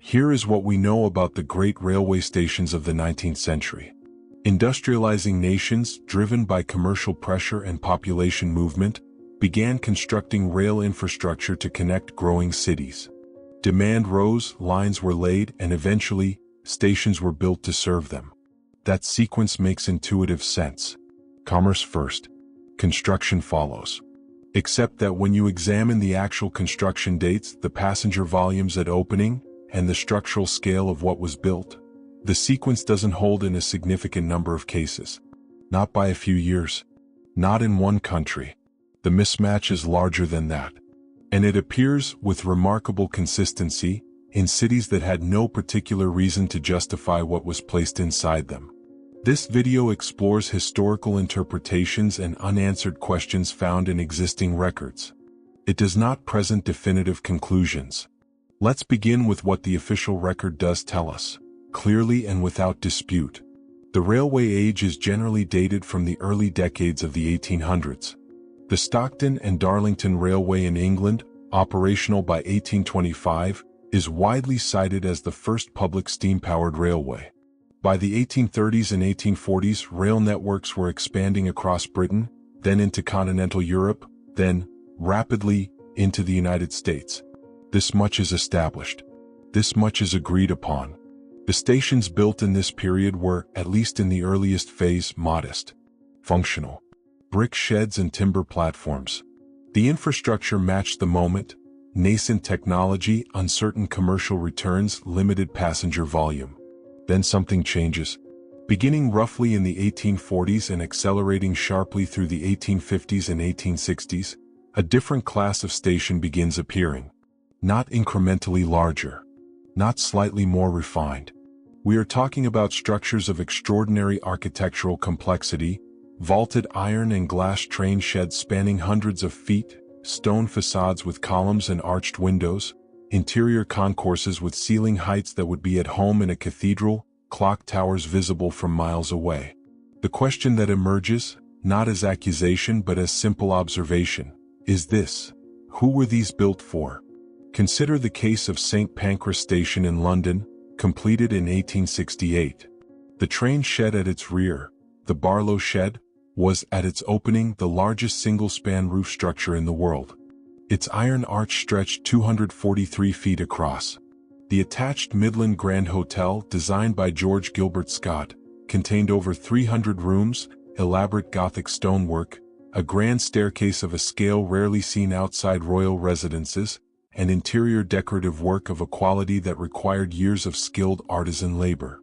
Here is what we know about the great railway stations of the 19th century. Industrializing nations, driven by commercial pressure and population movement, began constructing rail infrastructure to connect growing cities. Demand rose, lines were laid, and eventually, stations were built to serve them. That sequence makes intuitive sense. Commerce first. Construction follows. Except that when you examine the actual construction dates, the passenger volumes at opening, and the structural scale of what was built, the sequence doesn't hold in a significant number of cases. Not by a few years. Not in one country. The mismatch is larger than that. And it appears, with remarkable consistency, in cities that had no particular reason to justify what was placed inside them. This video explores historical interpretations and unanswered questions found in existing records. It does not present definitive conclusions. Let's begin with what the official record does tell us, clearly and without dispute. The railway age is generally dated from the early decades of the 1800s. The Stockton and Darlington Railway in England, operational by 1825, is widely cited as the first public steam-powered railway. By the 1830s and 1840s, rail networks were expanding across Britain, then into continental Europe, then, rapidly, into the United States. This much is established. This much is agreed upon. The stations built in this period were, at least in the earliest phase, modest. Functional. Brick sheds and timber platforms. The infrastructure matched the moment: nascent technology, uncertain commercial returns, limited passenger volume. Then something changes. Beginning roughly in the 1840s and accelerating sharply through the 1850s and 1860s, a different class of station begins appearing. Not incrementally larger. Not slightly more refined. We are talking about structures of extraordinary architectural complexity, vaulted iron and glass train sheds spanning hundreds of feet, stone facades with columns and arched windows, interior concourses with ceiling heights that would be at home in a cathedral, clock towers visible from miles away. The question that emerges, not as accusation but as simple observation, is this: who were these built for? Consider the case of St. Pancras Station in London, completed in 1868. The train shed at its rear, the Barlow Shed, was, at its opening, the largest single-span roof structure in the world. Its iron arch stretched 243 feet across. The attached Midland Grand Hotel, designed by George Gilbert Scott, contained over 300 rooms, elaborate Gothic stonework, a grand staircase of a scale rarely seen outside royal residences, and interior decorative work of a quality that required years of skilled artisan labor.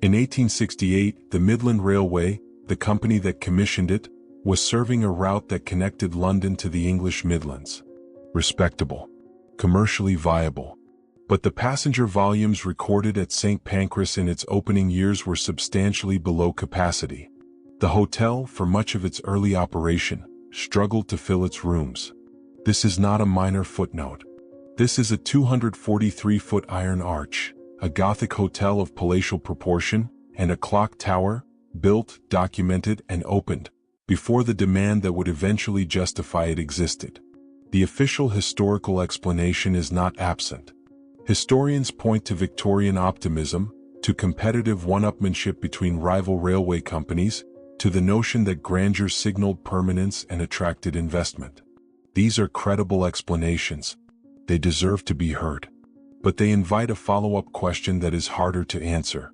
In 1868, the Midland Railway, the company that commissioned it, was serving a route that connected London to the English Midlands. Respectable. Commercially viable. But the passenger volumes recorded at St. Pancras in its opening years were substantially below capacity. The hotel, for much of its early operation, struggled to fill its rooms. This is not a minor footnote. This is a 243-foot iron arch, a Gothic hotel of palatial proportion, and a clock tower, built, documented, and opened, before the demand that would eventually justify it existed. The official historical explanation is not absent. Historians point to Victorian optimism, to competitive one-upmanship between rival railway companies, to the notion that grandeur signaled permanence and attracted investment. These are credible explanations. They deserve to be heard. But they invite a follow-up question that is harder to answer.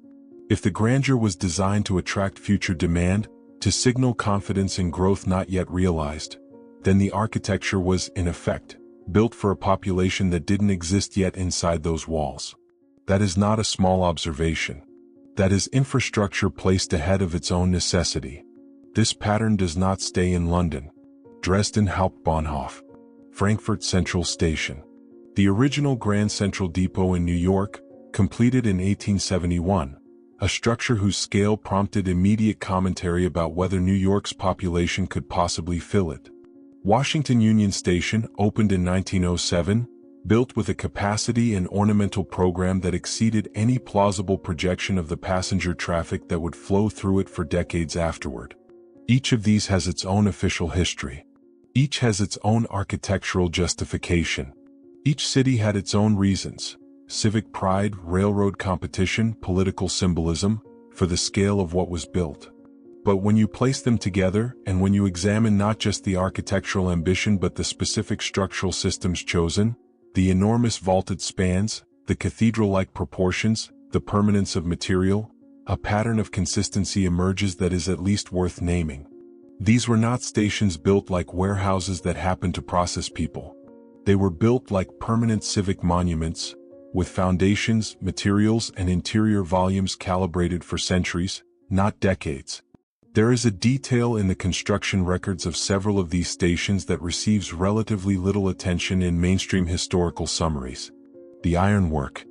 If the grandeur was designed to attract future demand, to signal confidence in growth not yet realized, then the architecture was, in effect, built for a population that didn't exist yet inside those walls. That is not a small observation. That is infrastructure placed ahead of its own necessity. This pattern does not stay in London. Dresden Hauptbahnhof. Frankfurt Central Station. The original Grand Central Depot in New York, completed in 1871, a structure whose scale prompted immediate commentary about whether New York's population could possibly fill it. Washington Union Station, opened in 1907, built with a capacity and ornamental program that exceeded any plausible projection of the passenger traffic that would flow through it for decades afterward. Each of these has its own official history. Each has its own architectural justification. Each city had its own reasons, civic pride, railroad competition, political symbolism, for the scale of what was built. But when you place them together, and when you examine not just the architectural ambition but the specific structural systems chosen, the enormous vaulted spans, the cathedral-like proportions, the permanence of material, a pattern of consistency emerges that is at least worth naming. These were not stations built like warehouses that happened to process people. They were built like permanent civic monuments, with foundations, materials, and interior volumes calibrated for centuries, not decades. There is a detail in the construction records of several of these stations that receives relatively little attention in mainstream historical summaries. The ironwork.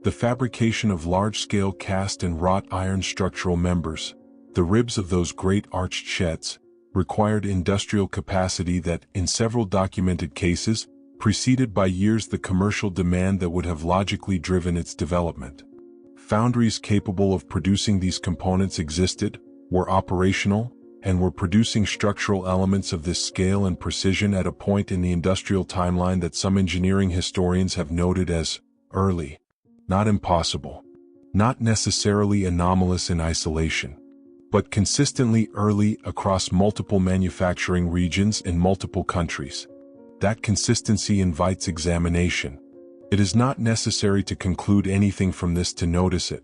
The fabrication of large-scale cast and wrought iron structural members, the ribs of those great arched sheds, required industrial capacity that, in several documented cases, preceded by years the commercial demand that would have logically driven its development. Foundries capable of producing these components existed, were operational, and were producing structural elements of this scale and precision at a point in the industrial timeline that some engineering historians have noted as early, not impossible, not necessarily anomalous in isolation, but consistently early across multiple manufacturing regions in multiple countries. That consistency invites examination. It is not necessary to conclude anything from this to notice it.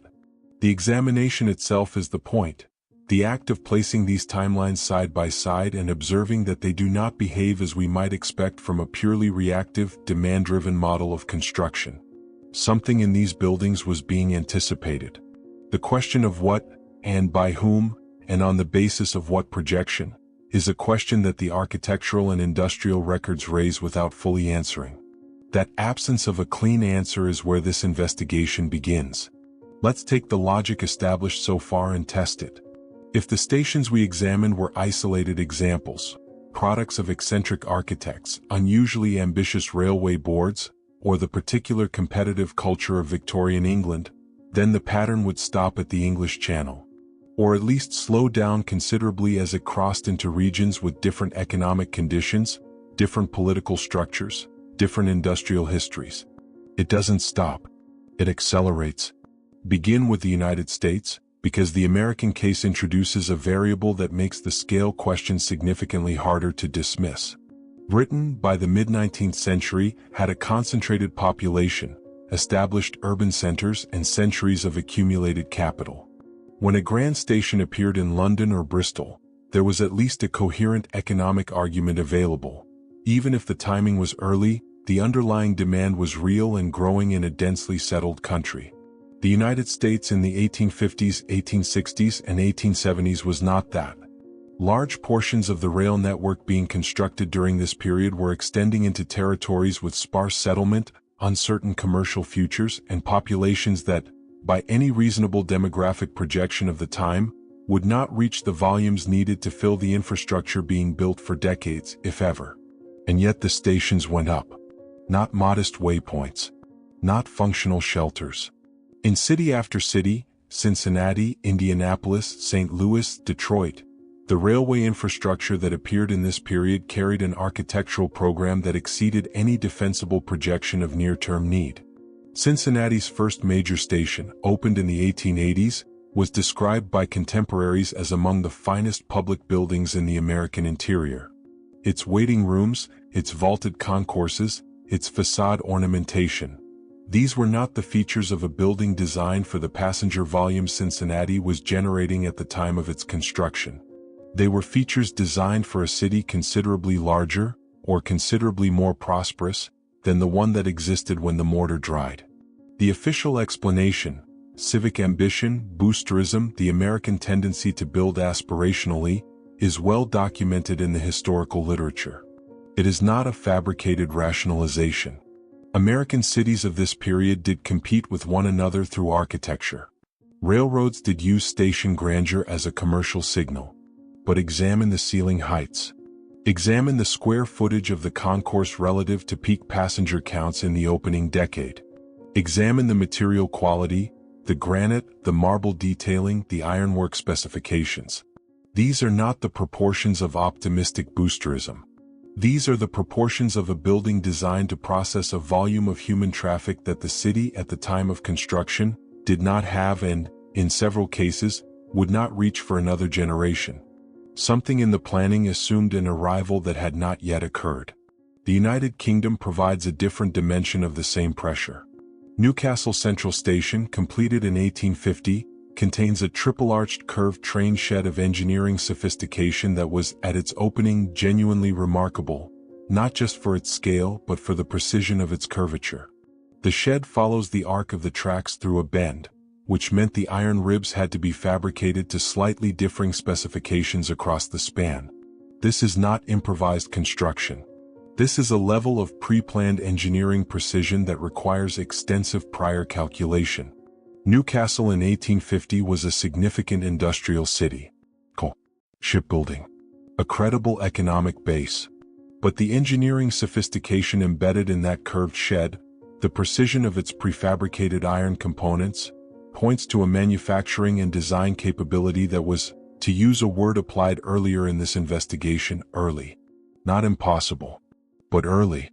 The examination itself is the point. The act of placing these timelines side by side and observing that they do not behave as we might expect from a purely reactive, demand-driven model of construction. Something in these buildings was being anticipated. The question of what, and by whom, and on the basis of what projection, is a question that the architectural and industrial records raise without fully answering. That absence of a clean answer is where this investigation begins. Let's take the logic established so far and test it. If the stations we examined were isolated examples, products of eccentric architects, unusually ambitious railway boards, or the particular competitive culture of Victorian England, then the pattern would stop at the English Channel, or at least slow down considerably as it crossed into regions with different economic conditions, different political structures, different industrial histories. It doesn't stop. It accelerates. Begin with the United States, because the American case introduces a variable that makes the scale question significantly harder to dismiss. Britain, by the mid-19th century, had a concentrated population, established urban centers, and centuries of accumulated capital. When a grand station appeared in London or Bristol, there was at least a coherent economic argument available. Even if the timing was early, the underlying demand was real and growing in a densely settled country. The United States in the 1850s, 1860s, and 1870s was not that. Large portions of the rail network being constructed during this period were extending into territories with sparse settlement, uncertain commercial futures, and populations that, by any reasonable demographic projection of the time, would not reach the volumes needed to fill the infrastructure being built for decades, if ever. And yet the stations went up. Not modest waypoints. Not functional shelters. In city after city, Cincinnati, Indianapolis, St. Louis, Detroit, the railway infrastructure that appeared in this period carried an architectural program that exceeded any defensible projection of near-term need. Cincinnati's first major station, opened in the 1880s, was described by contemporaries as among the finest public buildings in the American interior. Its waiting rooms, its vaulted concourses, its facade ornamentation. These were not the features of a building designed for the passenger volume Cincinnati was generating at the time of its construction. They were features designed for a city considerably larger, or considerably more prosperous, than the one that existed when the mortar dried. The official explanation, civic ambition, boosterism, the American tendency to build aspirationally, is well documented in the historical literature. It is not a fabricated rationalization. American cities of this period did compete with one another through architecture. Railroads did use station grandeur as a commercial signal. But examine the ceiling heights. Examine the square footage of the concourse relative to peak passenger counts in the opening decade. Examine the material quality, the granite, the marble detailing, the ironwork specifications. These are not the proportions of optimistic boosterism. These are the proportions of a building designed to process a volume of human traffic that the city at the time of construction did not have and, in several cases, would not reach for another generation. Something in the planning assumed an arrival that had not yet occurred. The United Kingdom provides a different dimension of the same pressure. Newcastle Central Station, completed in 1850, contains a triple-arched curved train shed of engineering sophistication that was, at its opening, genuinely remarkable, not just for its scale but for the precision of its curvature. The shed follows the arc of the tracks through a bend, which meant the iron ribs had to be fabricated to slightly differing specifications across the span. This is not improvised construction. This is a level of pre-planned engineering precision that requires extensive prior calculation. Newcastle in 1850 was a significant industrial city. Shipbuilding. A credible economic base. But the engineering sophistication embedded in that curved shed, the precision of its prefabricated iron components, points to a manufacturing and design capability that was, to use a word applied earlier in this investigation, early. Not impossible, but early.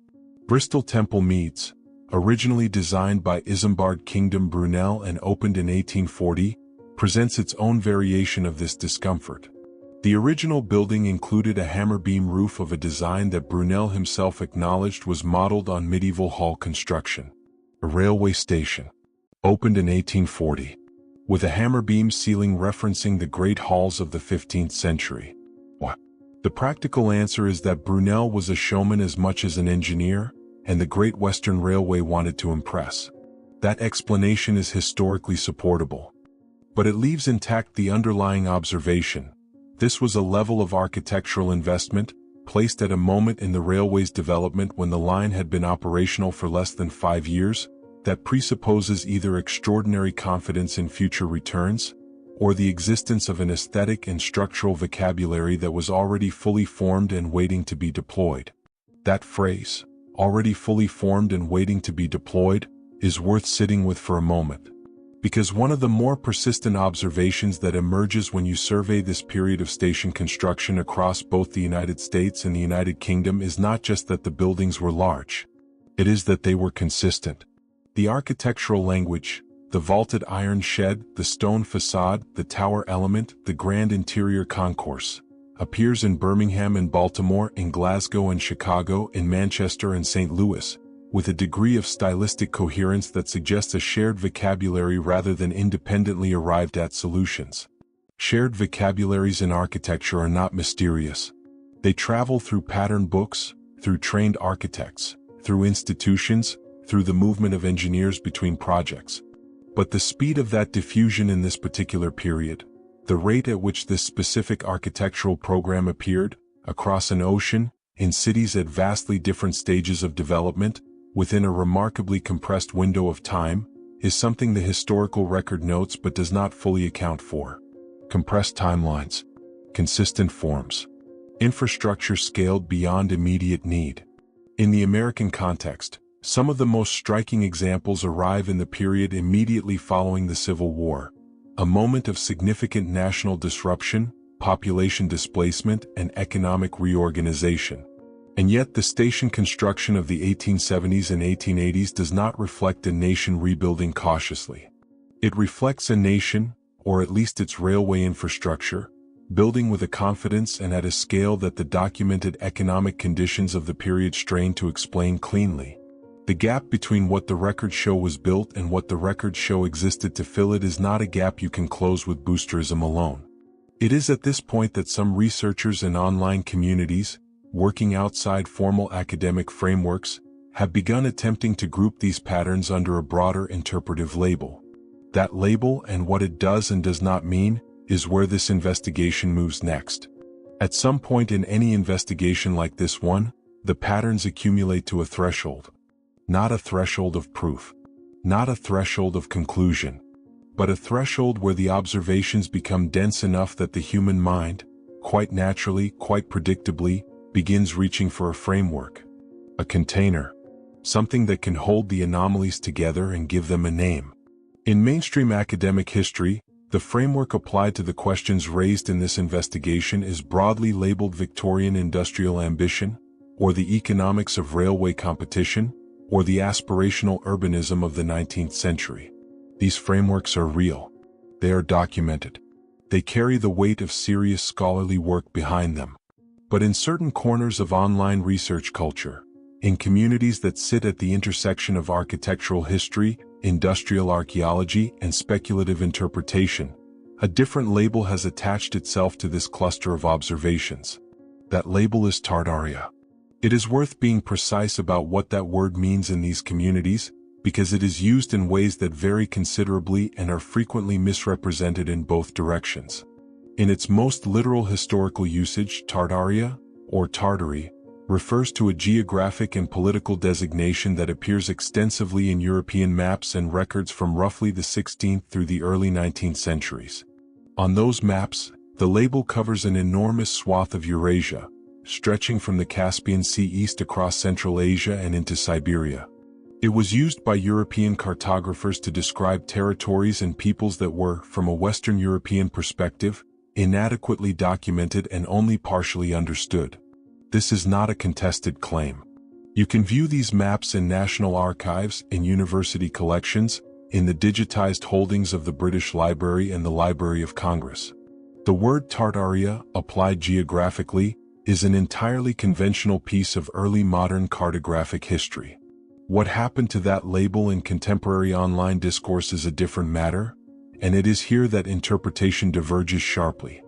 Bristol Temple Meads, originally designed by Isambard Kingdom Brunel and opened in 1840, presents its own variation of this discomfort. The original building included a hammer beam roof of a design that Brunel himself acknowledged was modeled on medieval hall construction. A railway station, opened in 1840, with a hammer beam ceiling referencing the great halls of the 15th century. The practical answer is that Brunel was a showman as much as an engineer, and the Great Western Railway wanted to impress. That explanation is historically supportable. But it leaves intact the underlying observation. This was a level of architectural investment, placed at a moment in the railway's development when the line had been operational for less than 5 years, that presupposes either extraordinary confidence in future returns, or the existence of an aesthetic and structural vocabulary that was already fully formed and waiting to be deployed. That phrase, already fully formed and waiting to be deployed, is worth sitting with for a moment. Because one of the more persistent observations that emerges when you survey this period of station construction across both the United States and the United Kingdom is not just that the buildings were large. It is that they were consistent. The architectural language, the vaulted iron shed, the stone facade, the tower element, the grand interior concourse, appears in Birmingham and Baltimore, in Glasgow and Chicago, in Manchester and St. Louis, with a degree of stylistic coherence that suggests a shared vocabulary rather than independently arrived at solutions. Shared vocabularies in architecture are not mysterious. They travel through pattern books, through trained architects, through institutions, through the movement of engineers between projects. But the speed of that diffusion in this particular period, the rate at which this specific architectural program appeared, across an ocean, in cities at vastly different stages of development, within a remarkably compressed window of time, is something the historical record notes but does not fully account for. Compressed timelines, consistent forms, infrastructure scaled beyond immediate need. In the American context, some of the most striking examples arrive in the period immediately following the Civil War, a moment of significant national disruption, population displacement, and economic reorganization. And yet the station construction of the 1870s and 1880s does not reflect a nation rebuilding cautiously. It reflects a nation, or at least its railway infrastructure, building with a confidence and at a scale that the documented economic conditions of the period strain to explain cleanly. The gap between what the records show was built and what the records show existed to fill it is not a gap you can close with boosterism alone. It is at this point that some researchers and online communities, working outside formal academic frameworks, have begun attempting to group these patterns under a broader interpretive label. That label and what it does and does not mean is where this investigation moves next. At some point in any investigation like this one, the patterns accumulate to a threshold. Not a threshold of proof, not a threshold of conclusion, but a threshold where the observations become dense enough that the human mind, quite naturally, quite predictably, begins reaching for a framework, a container, something that can hold the anomalies together and give them a name. In mainstream academic history, the framework applied to the questions raised in this investigation is broadly labeled Victorian industrial ambition, or the economics of railway competition, or the aspirational urbanism of the 19th century. These frameworks are real. They are documented. They carry the weight of serious scholarly work behind them. But in certain corners of online research culture, in communities that sit at the intersection of architectural history, industrial archaeology, and speculative interpretation, a different label has attached itself to this cluster of observations. That label is Tartaria. It is worth being precise about what that word means in these communities, because it is used in ways that vary considerably and are frequently misrepresented in both directions. In its most literal historical usage, Tartaria, or Tartary, refers to a geographic and political designation that appears extensively in European maps and records from roughly the 16th through the early 19th centuries. On those maps, the label covers an enormous swath of Eurasia, stretching from the Caspian Sea east across Central Asia and into Siberia. It was used by European cartographers to describe territories and peoples that were, from a Western European perspective, inadequately documented and only partially understood. This is not a contested claim. You can view these maps in national archives, in university collections, in the digitized holdings of the British Library and the Library of Congress. The word Tartaria, applied geographically, is an entirely conventional piece of early modern cartographic history. What happened to that label in contemporary online discourse is a different matter, and it is here that interpretation diverges sharply.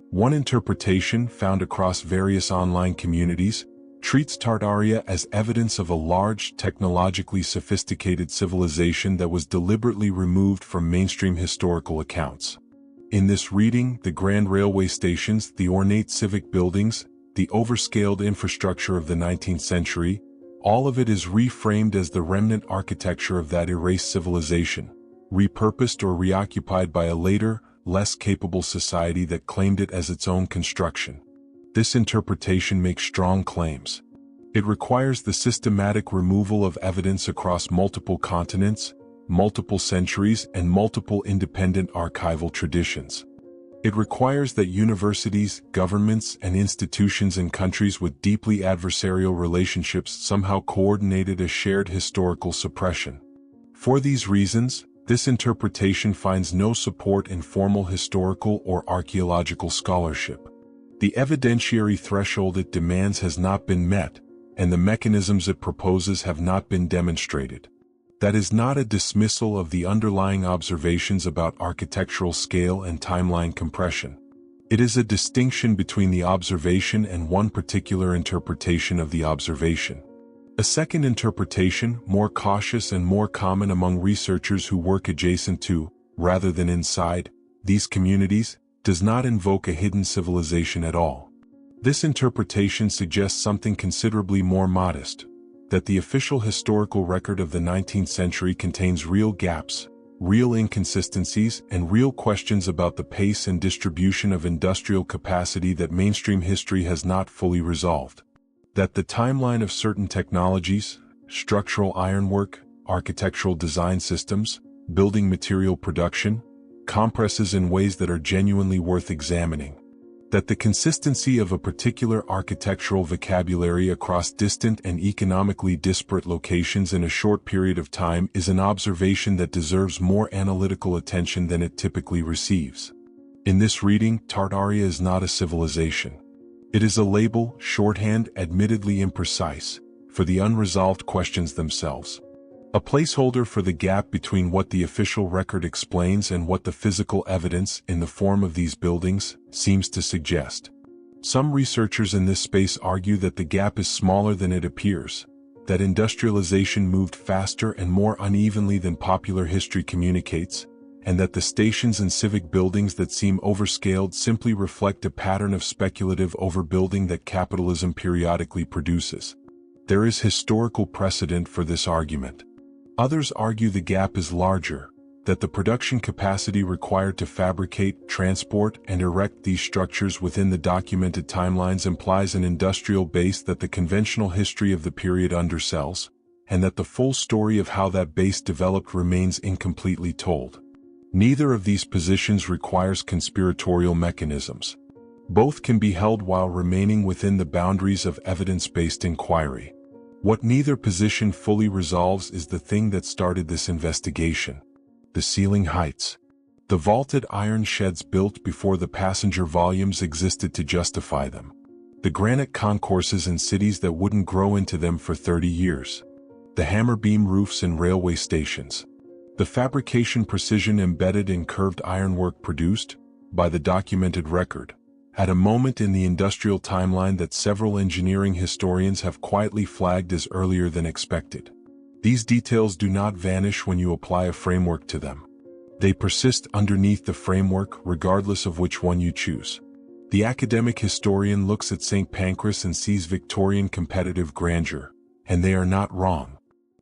One interpretation, found across various online communities, treats Tartaria as evidence of a large, technologically sophisticated civilization that was deliberately removed from mainstream historical accounts. In this reading, the grand railway stations, the ornate civic buildings, the overscaled infrastructure of the 19th century, all of it is reframed as the remnant architecture of that erased civilization, repurposed or reoccupied by a later, less capable society that claimed it as its own construction. This interpretation makes strong claims. It requires the systematic removal of evidence across multiple continents, multiple centuries, and multiple independent archival traditions. It requires that universities, governments, and institutions in countries with deeply adversarial relationships somehow coordinated a shared historical suppression. For these reasons, this interpretation finds no support in formal historical or archaeological scholarship. The evidentiary threshold it demands has not been met, and the mechanisms it proposes have not been demonstrated. That is not a dismissal of the underlying observations about architectural scale and timeline compression. It is a distinction between the observation and one particular interpretation of the observation. A second interpretation, more cautious and more common among researchers who work adjacent to, rather than inside, these communities, does not invoke a hidden civilization at all. This interpretation suggests something considerably more modest, that the official historical record of the 19th century contains real gaps, real inconsistencies, and real questions about the pace and distribution of industrial capacity that mainstream history has not fully resolved. That the timeline of certain technologies, structural ironwork, architectural design systems, building material production, compresses in ways that are genuinely worth examining. That the consistency of a particular architectural vocabulary across distant and economically disparate locations in a short period of time is an observation that deserves more analytical attention than it typically receives. In this reading, Tartaria is not a civilization. It is a label, shorthand, admittedly imprecise, for the unresolved questions themselves. A placeholder for the gap between what the official record explains and what the physical evidence, in the form of these buildings, seems to suggest. Some researchers in this space argue that the gap is smaller than it appears, that industrialization moved faster and more unevenly than popular history communicates, and that the stations and civic buildings that seem overscaled simply reflect a pattern of speculative overbuilding that capitalism periodically produces. There is historical precedent for this argument. Others argue the gap is larger, that the production capacity required to fabricate, transport, and erect these structures within the documented timelines implies an industrial base that the conventional history of the period undersells, and that the full story of how that base developed remains incompletely told. Neither of these positions requires conspiratorial mechanisms. Both can be held while remaining within the boundaries of evidence-based inquiry. What neither position fully resolves is the thing that started this investigation: the ceiling heights. The vaulted iron sheds built before the passenger volumes existed to justify them. The granite concourses in cities that wouldn't grow into them for 30 years. The hammer beam roofs in railway stations. The fabrication precision embedded in curved ironwork produced, by the documented record, at a moment in the industrial timeline that several engineering historians have quietly flagged as earlier than expected. These details do not vanish when you apply a framework to them. They persist underneath the framework regardless of which one you choose. The academic historian looks at St. Pancras and sees Victorian competitive grandeur, and they are not wrong.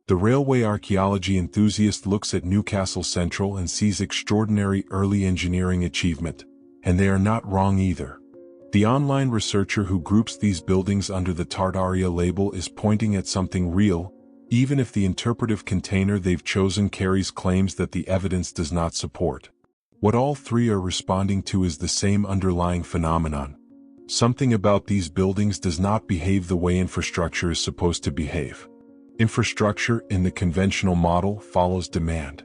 The railway archaeology enthusiast looks at Newcastle Central and sees extraordinary early engineering achievement, and they are not wrong either. The online researcher who groups these buildings under the Tartaria label is pointing at something real, even if the interpretive container they've chosen carries claims that the evidence does not support. What all three are responding to is the same underlying phenomenon. Something about these buildings does not behave the way infrastructure is supposed to behave. Infrastructure, in the conventional model, follows demand.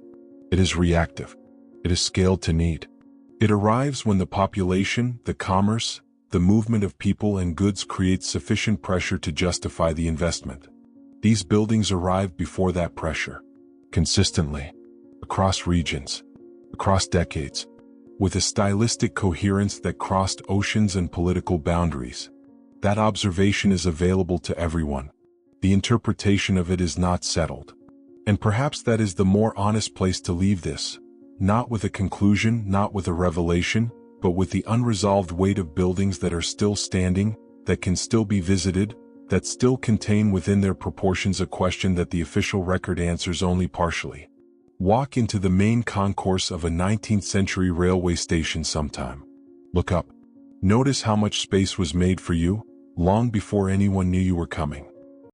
It is reactive. It is scaled to need. It arrives when the population, the commerce, the movement of people and goods creates sufficient pressure to justify the investment. These buildings arrived before that pressure. Consistently. Across regions. Across decades. With a stylistic coherence that crossed oceans and political boundaries. That observation is available to everyone. The interpretation of it is not settled. And perhaps that is the more honest place to leave this. Not with a conclusion, not with a revelation, but with the unresolved weight of buildings that are still standing, that can still be visited, that still contain within their proportions a question that the official record answers only partially. Walk into the main concourse of a 19th century railway station sometime. Look up. Notice how much space was made for you, long before anyone knew you were coming.